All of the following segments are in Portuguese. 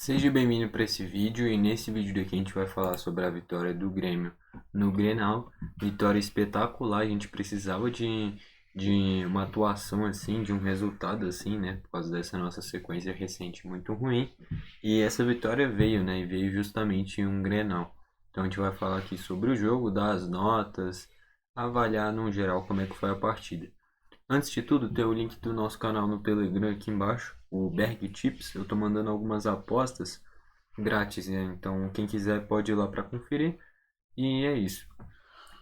Seja bem-vindo para esse vídeo e nesse vídeo daqui a gente vai falar sobre a vitória do Grêmio no Grenal. Vitória espetacular, a gente precisava de uma atuação assim, de um resultado assim, né? Por causa dessa nossa sequência recente muito ruim. E essa vitória veio, né? E veio justamente em um Grenal. Então a gente vai falar aqui sobre o jogo, dar as notas, avaliar no geral como é que foi a partida. Antes de tudo, tem o link do nosso canal no Telegram aqui embaixo, o Berg Tips. Eu tô mandando algumas apostas grátis, né? Então quem quiser pode ir lá para conferir. E é isso.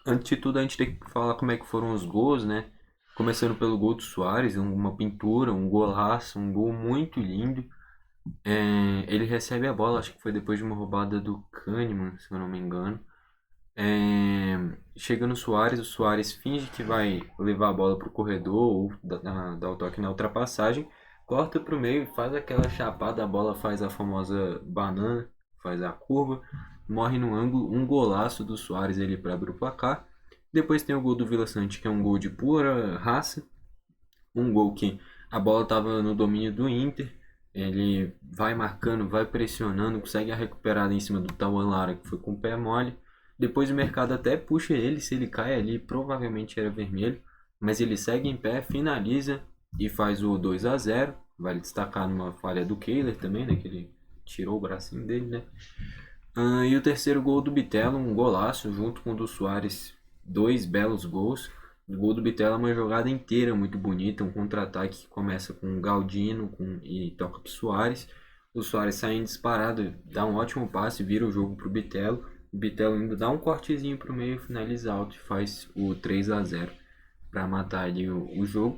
Antes de tudo, a gente tem que falar como é que foram os gols, né? Começando pelo gol do Soares, uma pintura, um golaço, um gol muito lindo. Ele recebe a bola, acho que foi depois de uma roubada do Kahneman, se eu não me engano. Chega no Soares, o Soares finge que vai levar a bola para o corredor ou dar o toque na ultrapassagem, corta para o meio, faz aquela chapada, a bola faz a famosa banana, faz a curva, morre no ângulo, um golaço do Soares ele para abrir o placar. Depois tem o gol do Vila Sante, que é um gol de pura raça, um gol que a bola estava no domínio do Inter, ele vai marcando, vai pressionando, consegue a recuperada em cima do Tauan Lara, que foi com o pé mole. Depois o mercado até puxa ele, se ele cai ali, provavelmente era vermelho, mas ele segue em pé, finaliza e faz o 2-0. Vale destacar numa falha do Kehler também, né, que ele tirou o bracinho dele, né? E o terceiro gol do Bitelo, um golaço, junto com o do Soares, dois belos gols. O gol do Bitelo é uma jogada inteira muito bonita, um contra-ataque que começa com o Galdino e toca para o Soares. O Soares sai disparado, dá um ótimo passe, vira o jogo para o Bitelo. O Bitelo ainda dá um cortezinho para o meio, finaliza alto e faz o 3-0 para matar ali o jogo.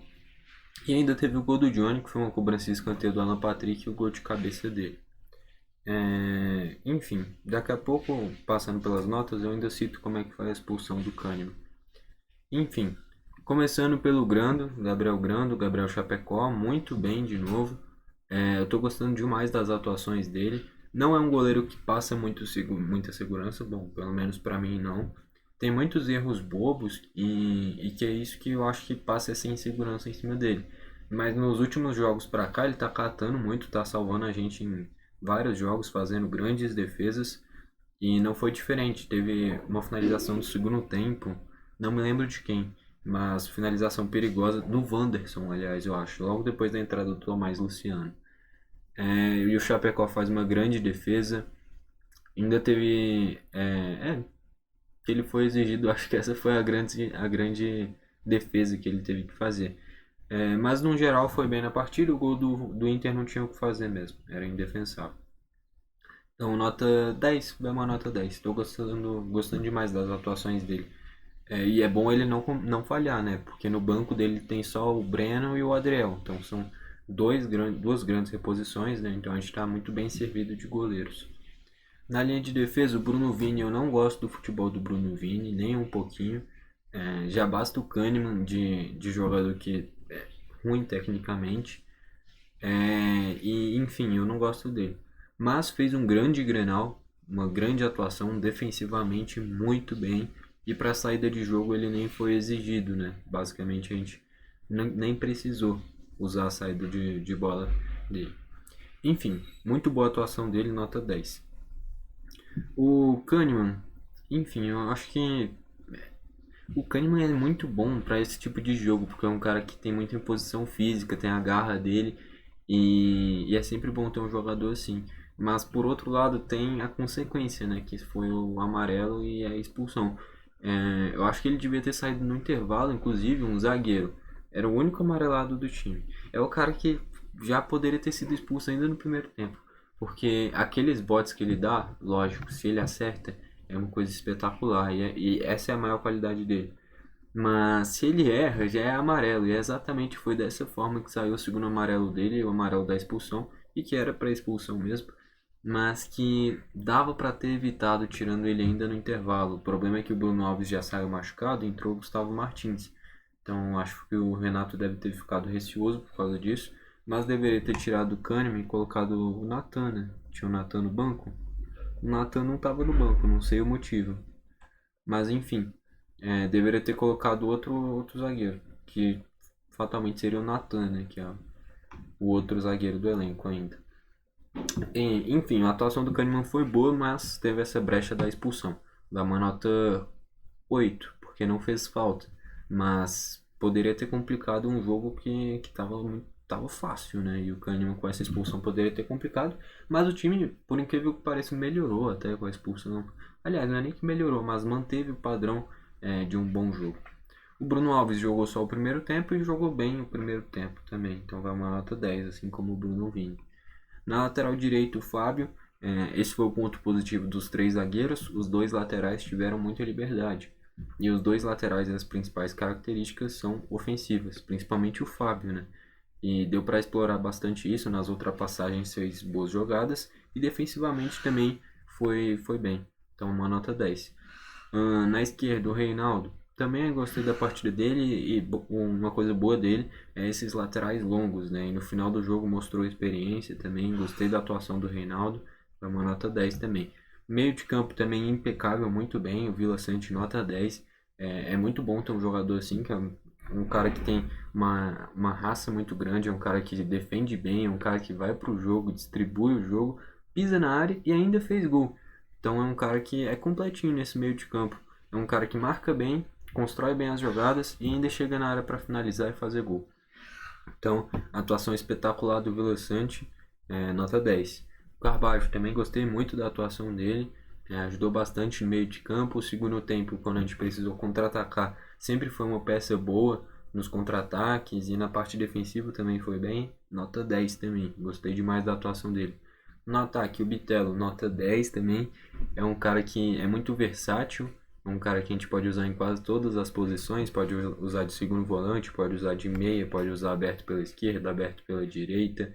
E ainda teve o gol do Johnny, que foi uma cobrança de escanteio do Alan Patrick e o gol de cabeça dele. Enfim, daqui a pouco, passando pelas notas, eu ainda cito como é que foi a expulsão do Kahneman. Enfim, começando pelo Grando, Gabriel Chapecó, muito bem de novo. Eu tô gostando demais das atuações dele. Não é um goleiro que passa muita segurança, bom, pelo menos para mim não. Tem muitos erros bobos e que é isso que eu acho que passa essa insegurança em cima dele. Mas nos últimos jogos pra cá ele tá catando muito, tá salvando a gente em vários jogos, fazendo grandes defesas. E não foi diferente. Teve uma finalização do segundo tempo, não me lembro de quem, mas finalização perigosa do Wanderson, aliás, eu acho, logo depois da entrada do Tomás Luciano. E o Chapecó faz uma grande defesa. Ainda teve. Que ele foi exigido, acho que essa foi a grande defesa que ele teve que fazer. Mas no geral foi bem na partida, o gol do Inter não tinha o que fazer mesmo, era indefensável. Então, nota 10, vai uma nota 10. Estou gostando demais das atuações dele. E é bom ele não falhar, né? Porque no banco dele tem só o Breno e o Adriel. Então são duas grandes reposições, né? Então a gente está muito bem servido de goleiros. Na linha de defesa, o Bruno Vini, eu não gosto do futebol do Bruno Vini, nem um pouquinho. Já basta o Kahneman de jogador que é ruim tecnicamente. E enfim, eu não gosto dele. Mas fez um grande Grenal, uma grande atuação defensivamente muito bem. E para a saída de jogo ele nem foi exigido, né? Basicamente a gente nem precisou usar a saída de bola dele. Enfim, muito boa atuação dele, nota 10. O Kahneman, enfim, eu acho que o Kahneman é muito bom para esse tipo de jogo, porque é um cara que tem muita imposição física, tem a garra dele e é sempre bom ter um jogador assim. Mas por outro lado tem a consequência, né, que foi o amarelo e a expulsão. Eu acho que ele devia ter saído no intervalo, inclusive um zagueiro. Era o único amarelado do time. É o cara que já poderia ter sido expulso ainda no primeiro tempo. Porque aqueles botes que ele dá, lógico, se ele acerta, é uma coisa espetacular. E essa é a maior qualidade dele. Mas se ele erra, já é amarelo. E é exatamente foi dessa forma que saiu o segundo amarelo dele, o amarelo da expulsão. E que era para expulsão mesmo. Mas que dava para ter evitado tirando ele ainda no intervalo. O problema é que o Bruno Alves já saiu machucado e entrou o Gustavo Martins. Então acho que o Renato deve ter ficado receoso por causa disso. Mas deveria ter tirado o Kahneman e colocado o Natan, né? Tinha o Natan no banco. O Natan não estava no banco, não sei o motivo. Mas enfim, deveria ter colocado outro zagueiro, que fatalmente seria o Natan, né? Que é o outro zagueiro do elenco ainda. Enfim, a atuação do Kahneman foi boa, mas teve essa brecha da expulsão. Dá uma nota 8 porque não fez falta. Mas poderia ter complicado um jogo que tava fácil, né? E o Kahneman com essa expulsão poderia ter complicado. Mas o time, por incrível que pareça, melhorou até com a expulsão. Aliás, não é nem que melhorou, mas manteve o padrão de um bom jogo. O Bruno Alves jogou só o primeiro tempo e jogou bem o primeiro tempo também. Então vai uma nota 10, assim como o Bruno Vini. Na lateral direita, o Fábio. Esse foi o ponto positivo dos três zagueiros. Os dois laterais tiveram muita liberdade. E os dois laterais, as principais características são ofensivas, principalmente o Fábio, né? E deu para explorar bastante isso nas ultrapassagens, fez boas jogadas e defensivamente também foi bem. Então, uma nota 10. Na esquerda, o Reinaldo. Também gostei da partida dele e uma coisa boa dele é esses laterais longos, né? E no final do jogo mostrou experiência também. Gostei da atuação do Reinaldo, foi uma nota 10 também. Meio de campo também impecável, muito bem. O Vila Sante nota 10. É muito bom ter um jogador assim, que é um cara que tem uma raça muito grande, é um cara que defende bem, é um cara que vai pro jogo, distribui o jogo, pisa na área e ainda fez gol. Então é um cara que é completinho nesse meio de campo. É um cara que marca bem, constrói bem as jogadas e ainda chega na área para finalizar e fazer gol. Então, atuação espetacular do Vila Sante, nota 10. O Carvalho, também gostei muito da atuação dele, ajudou bastante no meio de campo. O segundo tempo, quando a gente precisou contra-atacar, sempre foi uma peça boa nos contra-ataques e na parte defensiva também foi bem. Nota 10 também, gostei demais da atuação dele. No ataque, o Bitelo, nota 10 também. É um cara que é muito versátil, é um cara que a gente pode usar em quase todas as posições, pode usar de segundo volante, pode usar de meia, pode usar aberto pela esquerda, aberto pela direita.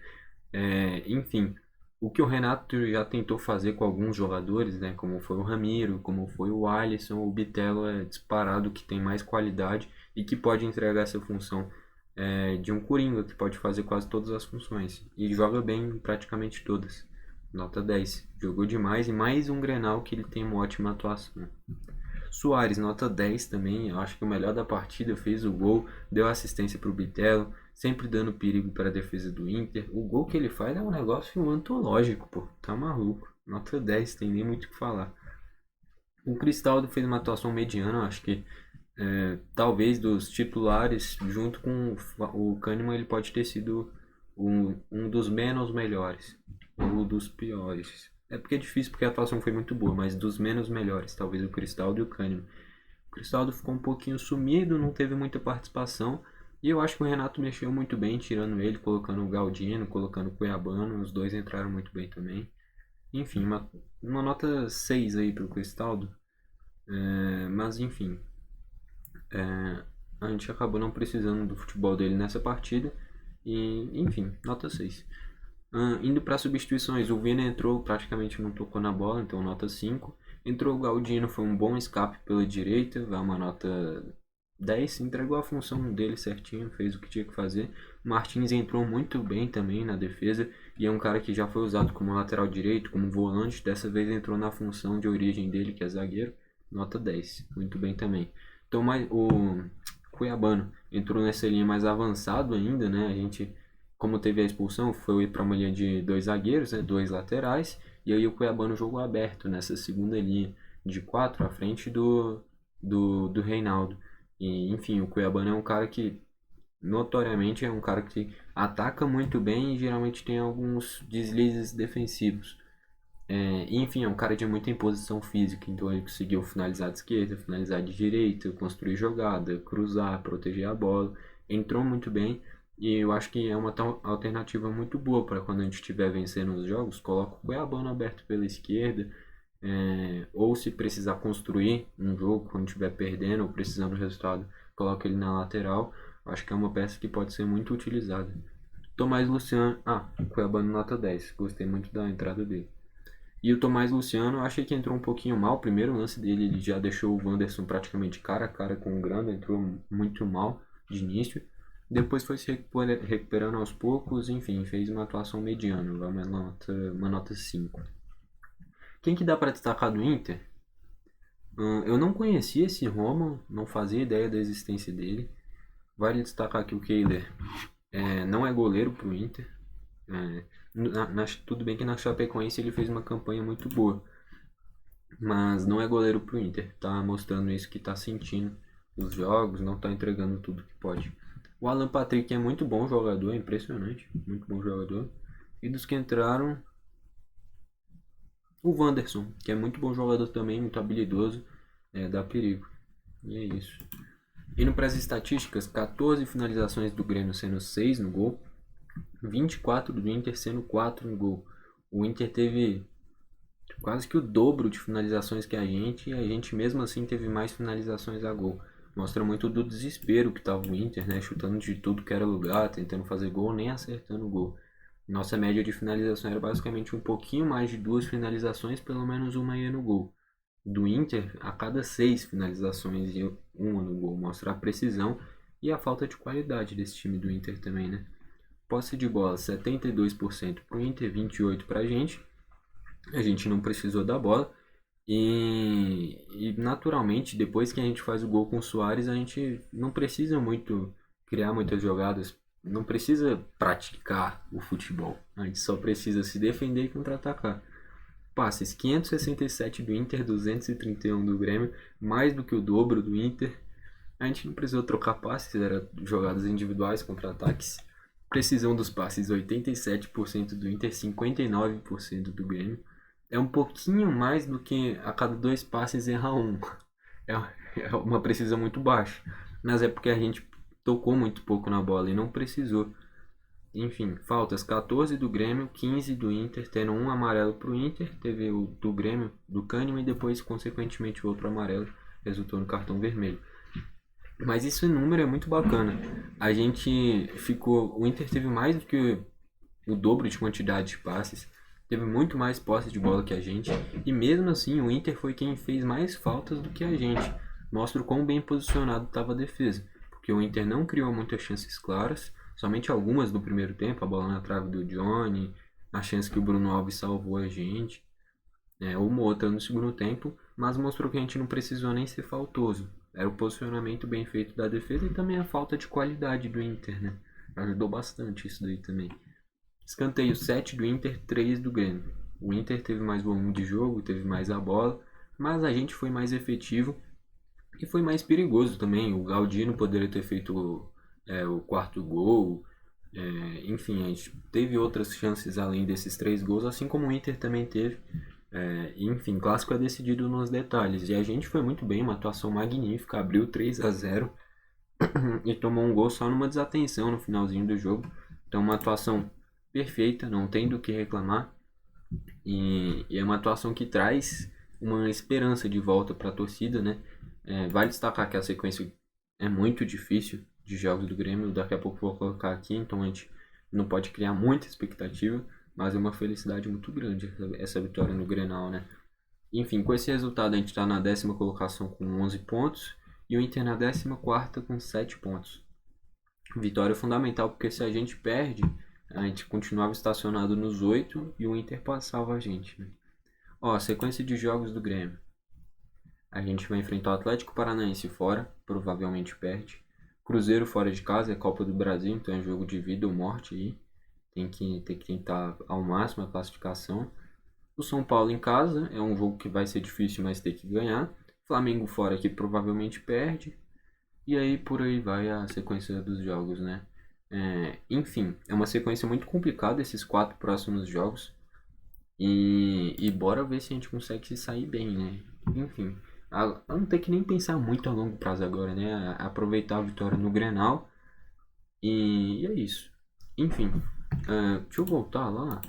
Enfim, o que o Renato já tentou fazer com alguns jogadores, né, como foi o Ramiro, como foi o Alisson, o Bitelo é disparado que tem mais qualidade e que pode entregar essa função de um coringa, que pode fazer quase todas as funções. E joga bem em praticamente todas. Nota 10. Jogou demais e mais um Grenal que ele tem uma ótima atuação. Soares, nota 10 também. Eu acho que o melhor da partida, fez o gol, deu assistência para o Bitelo, sempre dando perigo para a defesa do Inter. O gol que ele faz é um negócio antológico, pô. Tá maluco. Nota 10, tem nem muito o que falar. O Cristaldo fez uma atuação mediana, eu acho que talvez dos titulares, junto com o Kahneman, ele pode ter sido um dos menos melhores, ou dos piores. É porque é difícil, porque a atuação foi muito boa, mas dos menos melhores, talvez o Cristaldo e o Kahneman. O Cristaldo ficou um pouquinho sumido, não teve muita participação, e eu acho que o Renato mexeu muito bem, tirando ele, colocando o Galdino, colocando o Cuiabano, os dois entraram muito bem também. Enfim, uma nota 6 aí pro Cristaldo, mas enfim, a gente acabou não precisando do futebol dele nessa partida. E, enfim, nota 6. Indo para substituições, o Vina entrou, praticamente não tocou na bola, então nota 5. Entrou o Galdino, foi um bom escape pela direita, vai uma nota 10. Entregou a função dele certinho, fez o que tinha que fazer. O Martins entrou muito bem também na defesa e é um cara que já foi usado como lateral direito, como volante. Dessa vez entrou na função de origem dele, que é zagueiro, nota 10. Muito bem também. Então, o Cuiabano entrou nessa linha mais avançado ainda, né? A gente, como teve a expulsão, foi para uma linha de dois zagueiros, né? Dois laterais, e aí o Cuiabano jogou aberto nessa segunda linha de quatro à frente do Reinaldo. E, enfim, o Cuiabano é um cara que, notoriamente, é um cara que ataca muito bem e geralmente tem alguns deslizes defensivos. Enfim, é um cara de muita imposição física, então ele conseguiu finalizar de esquerda, finalizar de direita, construir jogada, cruzar, proteger a bola. Entrou muito bem e eu acho que é uma alternativa muito boa para quando a gente estiver vencendo os jogos. Coloca o Cuiabano aberto pela esquerda, ou se precisar construir um jogo quando estiver perdendo ou precisando do resultado, coloca ele na lateral. Acho que é uma peça que pode ser muito utilizada. Tomás Luciano, Cuiabano nota 10, gostei muito da entrada dele. E o Tomás Luciano, eu achei que entrou um pouquinho mal. O primeiro lance dele, ele já deixou o Wanderson praticamente cara a cara com o Granda, entrou muito mal de início. Depois foi se recuperando aos poucos, enfim, fez uma atuação mediana, uma nota 5. Quem que dá para destacar do Inter? Eu não conhecia esse Roma, não fazia ideia da existência dele. Vale destacar que o Kehler não é goleiro pro Inter. Tudo bem que na Chapecoense ele fez uma campanha muito boa, mas não é goleiro pro Inter. Tá mostrando isso que tá sentindo os jogos, não tá entregando tudo que pode. O Alan Patrick é muito bom jogador, é impressionante, muito bom jogador. E dos que entraram, o Wanderson, que é muito bom jogador também, muito habilidoso, dá perigo. E é isso. Indo para as estatísticas, 14 finalizações do Grêmio sendo 6 no gol, 24 do Inter sendo 4 no gol. O Inter teve quase que o dobro de finalizações que a gente, e a gente mesmo assim teve mais finalizações a gol. Mostra muito do desespero que estava o Inter, né? Chutando de tudo que era lugar, tentando fazer gol, nem acertando o gol. Nossa média de finalização era basicamente um pouquinho mais de 2 finalizações, pelo menos uma ia no gol. Do Inter, a cada 6 finalizações ia uma no gol. Mostra a precisão e a falta de qualidade desse time do Inter também, né? Posse de bola 72% para o Inter, 28% para a gente. A gente não precisou da bola. E naturalmente, depois que a gente faz o gol com o Suárez, a gente não precisa muito criar muitas jogadas, não precisa praticar o futebol. A gente só precisa se defender e contra-atacar. Passes 567 do Inter, 231 do Grêmio, mais do que o dobro do Inter. A gente não precisou trocar passes, era jogadas individuais, contra-ataques. Precisão dos passes 87% do Inter, 59% do Grêmio. É um pouquinho mais do que a cada 2 passes erra um. É uma precisão muito baixa. Mas é porque a gente tocou muito pouco na bola e não precisou. Enfim, faltas 14 do Grêmio, 15 do Inter, tendo um amarelo para o Inter, teve o do Grêmio, do Kahneman e depois, consequentemente, o outro amarelo, resultou no cartão vermelho. Mas isso em número é muito bacana. A gente ficou. O Inter teve mais do que o dobro de quantidade de passes, teve muito mais posse de bola que a gente, e mesmo assim o Inter foi quem fez mais faltas do que a gente. Mostra o quão bem posicionado estava a defesa, porque o Inter não criou muitas chances claras, somente algumas no primeiro tempo, a bola na trave do Johnny, a chance que o Bruno Alves salvou a gente, uma outra no segundo tempo, mas mostrou que a gente não precisou nem ser faltoso. Era o posicionamento bem feito da defesa e também a falta de qualidade do Inter, né? Ajudou bastante isso daí também. Escanteio 7 do Inter, 3 do Grêmio. O Inter teve mais volume de jogo, teve mais a bola, mas a gente foi mais efetivo e foi mais perigoso também. O Galdino poderia ter feito o quarto gol. Enfim, a gente teve outras chances além desses 3 gols, assim como o Inter também teve. Enfim, clássico é decidido nos detalhes. E a gente foi muito bem, uma atuação magnífica, abriu 3-0 e tomou um gol só numa desatenção no finalzinho do jogo. Então, uma atuação perfeita, não tem do que reclamar. E é uma atuação que traz uma esperança de volta para a torcida, né? Vale destacar que a sequência é muito difícil de jogos do Grêmio, daqui a pouco vou colocar aqui, então a gente não pode criar muita expectativa, mas é uma felicidade muito grande essa vitória no Grenal, né? Enfim, com esse resultado a gente está na 10ª colocação com 11 pontos e o Inter na 14ª com 7 pontos. Vitória fundamental porque se a gente perde, a gente continuava estacionado nos 8 e o Inter passava a gente, né? Ó, sequência de jogos do Grêmio. A gente vai enfrentar o Atlético Paranaense fora, provavelmente perde. Cruzeiro fora de casa, é Copa do Brasil, então é jogo de vida ou morte aí. Tem que tentar ao máximo a classificação. O São Paulo em casa, é um jogo que vai ser difícil, mas tem que ganhar. Flamengo fora que provavelmente perde. E aí por aí vai a sequência dos jogos, né? Enfim, é uma sequência muito complicada esses 4 próximos jogos. E bora ver se a gente consegue se sair bem, né? Enfim, não tem que nem pensar muito a longo prazo agora, né? Aproveitar a vitória no Grenal. E é isso. Enfim, deixa eu voltar lá,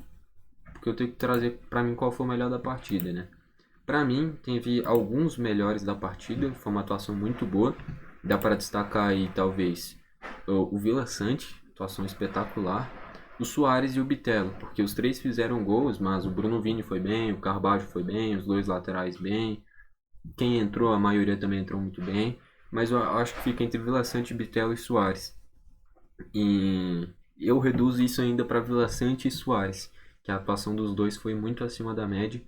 porque eu tenho que trazer pra mim qual foi o melhor da partida, né? Pra mim, teve alguns melhores da partida, foi uma atuação muito boa. Dá para destacar aí, talvez, o Vila Sante, atuação espetacular. O Suárez e o Bitelo, porque os 3 fizeram gols, mas o Bruno Vini foi bem, o Carbajo foi bem, os 2 laterais bem. Quem entrou, a maioria também entrou muito bem. Mas eu acho que fica entre Vila Sante, Bitelo e Suárez. E eu reduzo isso ainda para Vila Sante e Suárez, que a atuação dos dois foi muito acima da média.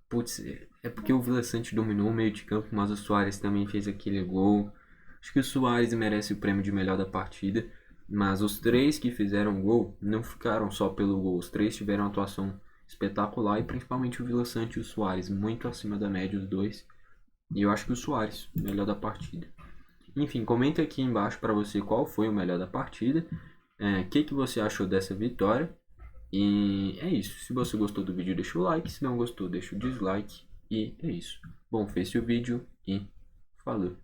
Putz, é porque o Vila Sante dominou o meio de campo, mas o Suárez também fez aquele gol. Acho que o Suárez merece o prêmio de melhor da partida. Mas os três que fizeram gol não ficaram só pelo gol. Os três tiveram atuação espetacular e principalmente o Vila Sante e o Soares, muito acima da média os dois. E eu acho que o Soares, melhor da partida. Enfim, comenta aqui embaixo para você qual foi o melhor da partida, o que você achou dessa vitória. E é isso. Se você gostou do vídeo, deixa o like. Se não gostou, deixa o dislike. E é isso. Bom, fez o vídeo e falou.